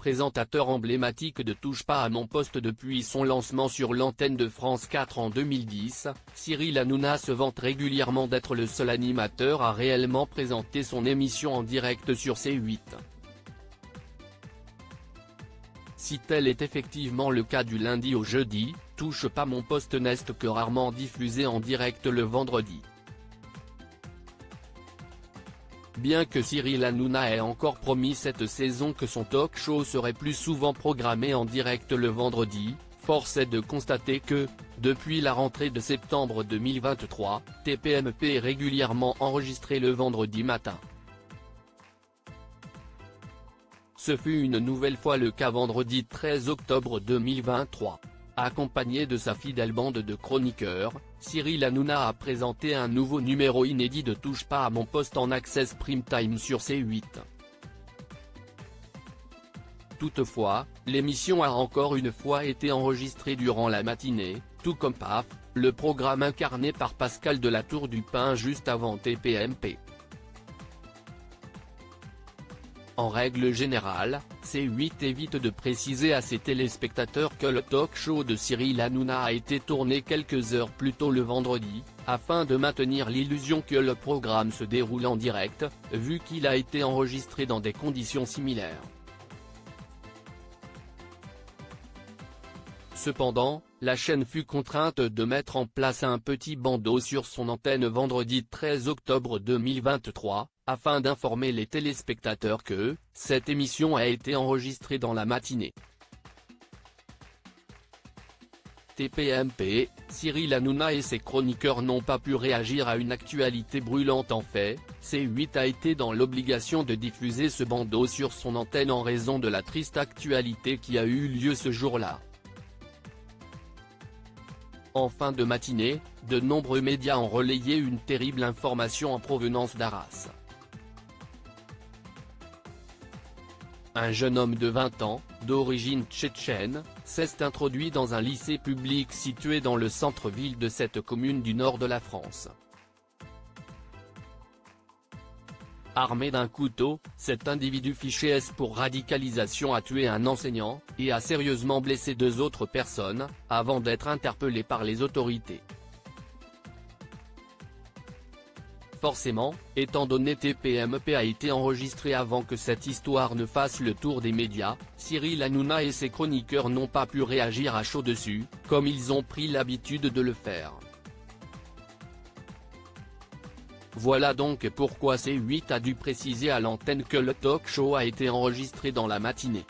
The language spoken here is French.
présentateur emblématique de Touche pas à mon poste depuis son lancement sur l'antenne de France 4 en 2010, Cyril Hanouna se vante régulièrement d'être le seul animateur à réellement présenter son émission en direct sur C8. Si tel est effectivement le cas du lundi au jeudi, Touche pas mon poste n'est que rarement diffusé en direct le vendredi. Bien que Cyril Hanouna ait encore promis cette saison que son talk-show serait plus souvent programmé en direct le vendredi, force est de constater que, depuis la rentrée de septembre 2023, TPMP est régulièrement enregistré le vendredi matin. Ce fut une nouvelle fois le cas vendredi 13 octobre 2023. Accompagné de sa fidèle bande de chroniqueurs, Cyril Hanouna a présenté un nouveau numéro inédit de Touche pas à mon poste en access prime time sur C8. Toutefois, l'émission a encore une fois été enregistrée durant la matinée, tout comme PAF, le programme incarné par Pascal de la Tour du Pin juste avant TPMP. En règle générale, C8 évite de préciser à ses téléspectateurs que le talk-show de Cyril Hanouna a été tourné quelques heures plus tôt le vendredi, afin de maintenir l'illusion que le programme se déroule en direct, vu qu'il a été enregistré dans des conditions similaires. Cependant, la chaîne fut contrainte de mettre en place un petit bandeau sur son antenne vendredi 13 octobre 2023, afin d'informer les téléspectateurs que cette émission a été enregistrée dans la matinée. TPMP, Cyril Hanouna et ses chroniqueurs n'ont pas pu réagir à une actualité brûlante. En fait, C8 a été dans l'obligation de diffuser ce bandeau sur son antenne en raison de la triste actualité qui a eu lieu ce jour-là. En fin de matinée, de nombreux médias ont relayé une terrible information en provenance d'Arras. Un jeune homme de 20 ans, d'origine tchétchène, s'est introduit dans un lycée public situé dans le centre-ville de cette commune du nord de la France. Armé d'un couteau, cet individu fiché S pour radicalisation a tué un enseignant, et a sérieusement blessé 2 autres personnes, avant d'être interpellé par les autorités. Forcément, étant donné TPMP a été enregistré avant que cette histoire ne fasse le tour des médias, Cyril Hanouna et ses chroniqueurs n'ont pas pu réagir à chaud dessus, comme ils ont pris l'habitude de le faire. Voilà donc pourquoi C8 a dû préciser à l'antenne que le talk-show a été enregistré dans la matinée.